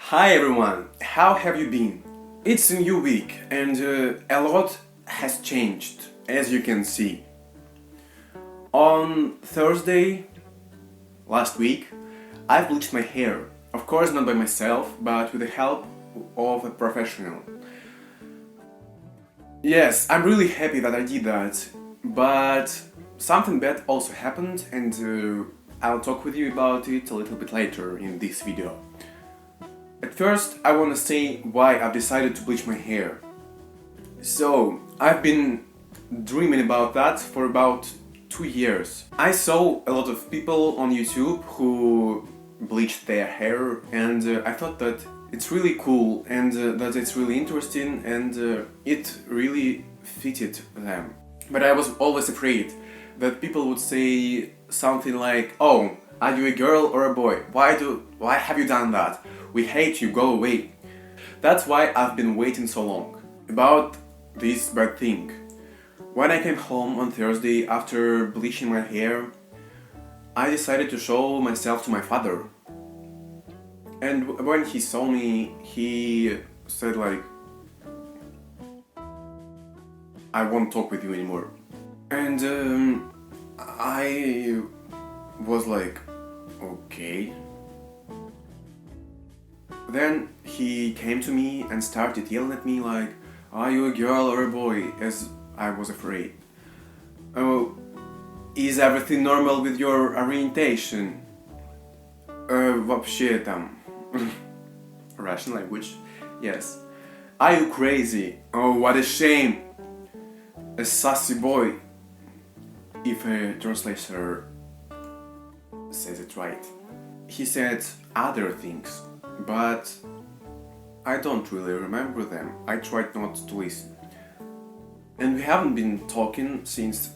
Hi everyone, how have you been? It's a new week and a lot has changed, as you can see. On Thursday last week, I bleached my hair. Of course, not by myself, but with the help of a professional. Yes, I'm really happy that I did that, but something bad also happened, and I'll talk with you about it a little bit later in this video. At first, I want to say why I've decided to bleach my hair. So, I've been dreaming about that for about 2 years. I saw a lot of people on YouTube who bleached their hair, and I thought that it's really cool and that it's really interesting and it really fitted them. But I was always afraid that people would say something like, "Oh, are you a girl or a boy? Why have you done that? We hate you, go away." That's why I've been waiting so long about this bad thing. When I came home on Thursday after bleaching my hair, I decided to show myself to my father. And when he saw me, he said like, "I won't talk with you anymore." And I was like, okay. Then he came to me and started yelling at me like, "Are you a girl or a boy?" As I was afraid. "Oh, is everything normal with your orientation?" Вообще там. Russian language. Yes. "Are you crazy? Oh, what a shame. A sassy boy." If a translator says it right. He said other things, but I don't really remember them. I tried not to listen. And we haven't been talking since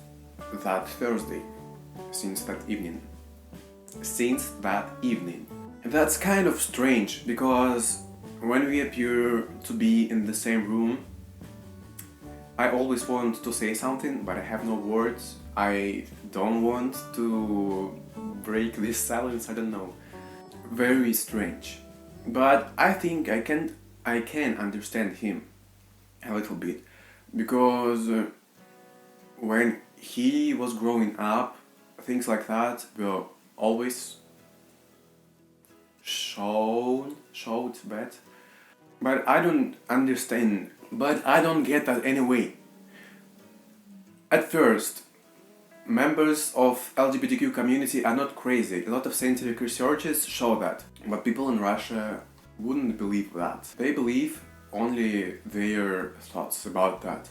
that Thursday, since that evening. And that's kind of strange, because when we appear to be in the same room, I always want to say something, but I have no words. I don't want to break this silence, I don't know. Very strange. But I think I can understand him a little bit, because when he was growing up, things like that were always showed bad. But I don't understand, but I don't get that anyway. At first, members of LGBTQ community are not crazy. A lot of scientific researches show that. But people in Russia wouldn't believe that. They believe only their thoughts about that.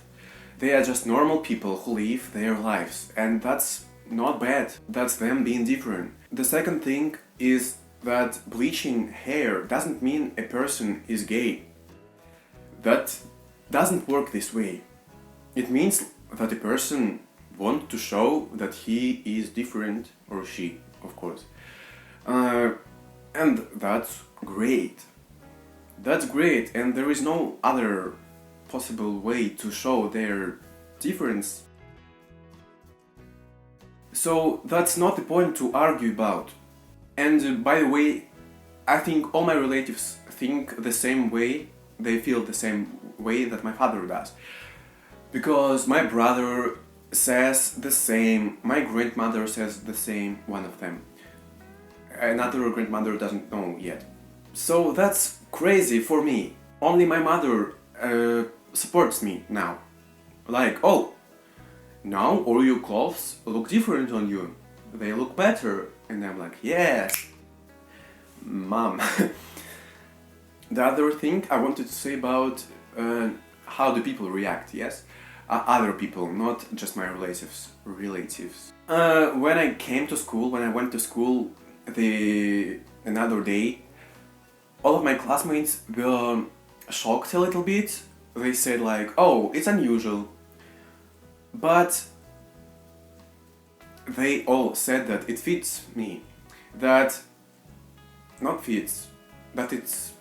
They are just normal people who live their lives, and that's not bad. That's them being different. The second thing is that bleaching hair doesn't mean a person is gay. That doesn't work this way. It means that a person wants to show that he is different, or she, of course. And that's great. That's great, and there is no other possible way to show their difference. So that's not the point to argue about. And by the way, I think all my relatives think the same way, they feel the same way that my father does. Because my brother says the same, my grandmother says the same, one of them. Another grandmother doesn't know yet. So that's crazy for me. Only my mother supports me now. Like, "Oh, now all your clothes look different on you. They look better." And I'm like, "Yes, Mom." The other thing I wanted to say about how do people react, yes? Other people, not just my relatives. When I came to school, when I went to school another day, all of my classmates were shocked a little bit. They said like, "Oh, it's unusual." But they all said that it fits me. That it's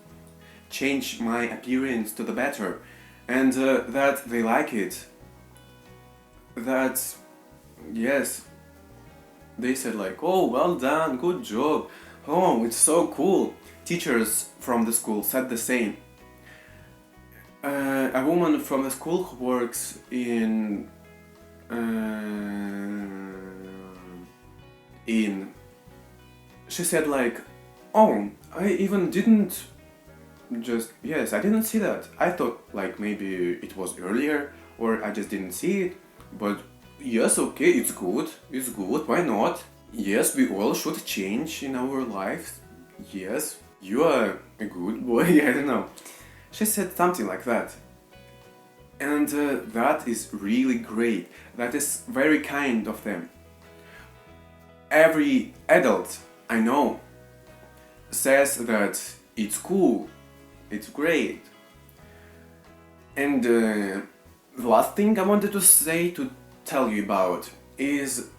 changed my appearance to the better. And that they like it. That, yes, they said like, "Oh, well done, good job." Oh, it's so cool. Teachers from the school said the same. A woman from the school who works in she said like, oh, I even didn't I didn't see that. I thought like maybe it was earlier or I just didn't see it. But yes, okay, it's good, why not? Yes, we all should change in our lives. Yes, you are a good boy, I don't know. She said something like that. And that is really great. That is very kind of them. Every adult I know says that it's cool, it's great. And the last thing I wanted to say to tell you about is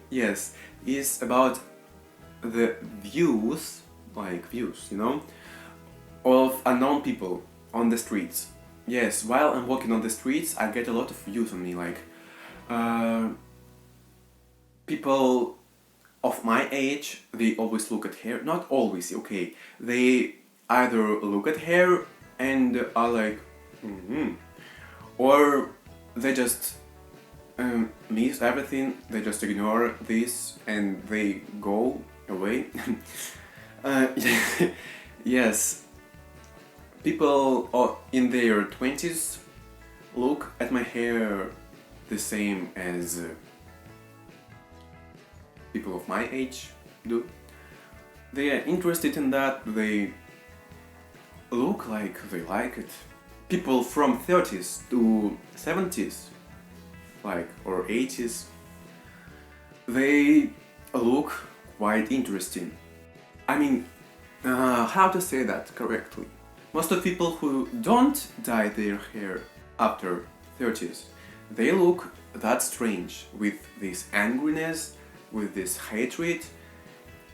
yes, is about the views, you know, of unknown people on the streets. Yes, while I'm walking on the streets, I get a lot of views on me, like people of my age, they always look at hair. Not always, okay. They either look at hair and are like, or they just miss everything. They just ignore this and they go away. Yes, people in their 20s look at my hair the same as people of my age do. They are interested in that, they look like they like it. People from 30s to 70s, or 80s, they look quite interesting. I mean, how to say that correctly? Most of people who don't dye their hair after 30s, they look that strange, with this angriness, with this hatred.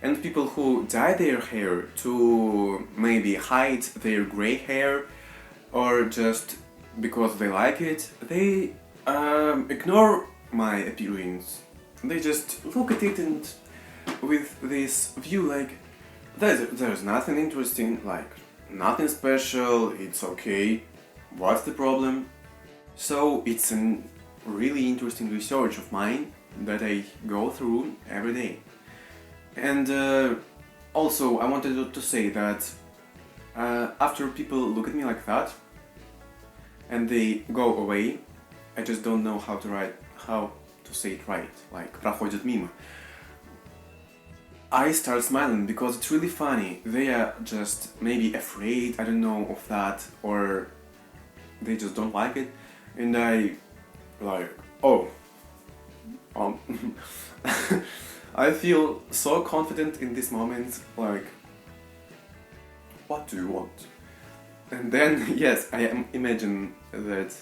And people who dye their hair to maybe hide their grey hair or just because they like it, they ignore my appearance. They just look at it and with this view like, there's nothing interesting, like nothing special, it's okay, what's the problem? So it's a really interesting research of mine that I go through every day. And also I wanted to say that after people look at me like that and they go away, I just don't know how to say it right, like проходят мимо. I start smiling because it's really funny. They are just maybe afraid, I don't know, of that, or they just don't like it, and I like, oh, I feel so confident in this moment, like, what do you want? And then, yes, I imagine that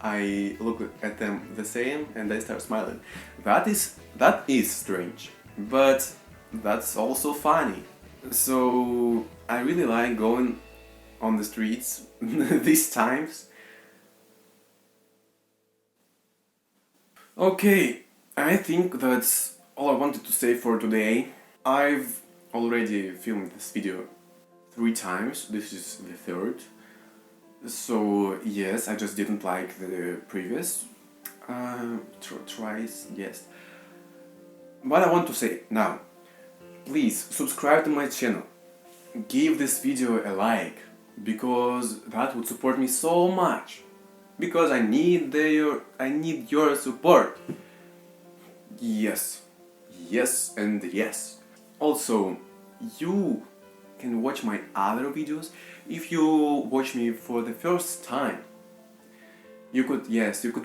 I look at them the same and I start smiling. That is strange, but that's also funny. So I really like going on the streets these times. Okay, I think that's all I wanted to say for today. I've already filmed this video 3 times, this is the third. So yes, I just didn't like the previous tries, yes. What I want to say now, please subscribe to my channel, give this video a like, because that would support me so much. Because I need your support. Yes, yes and yes. Also, you can watch my other videos. If you watch me for the first time, you could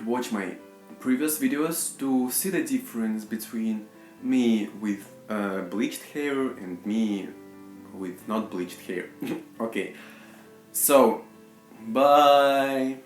watch my previous videos to see the difference between me with bleached hair and me with not bleached hair. Okay, so bye.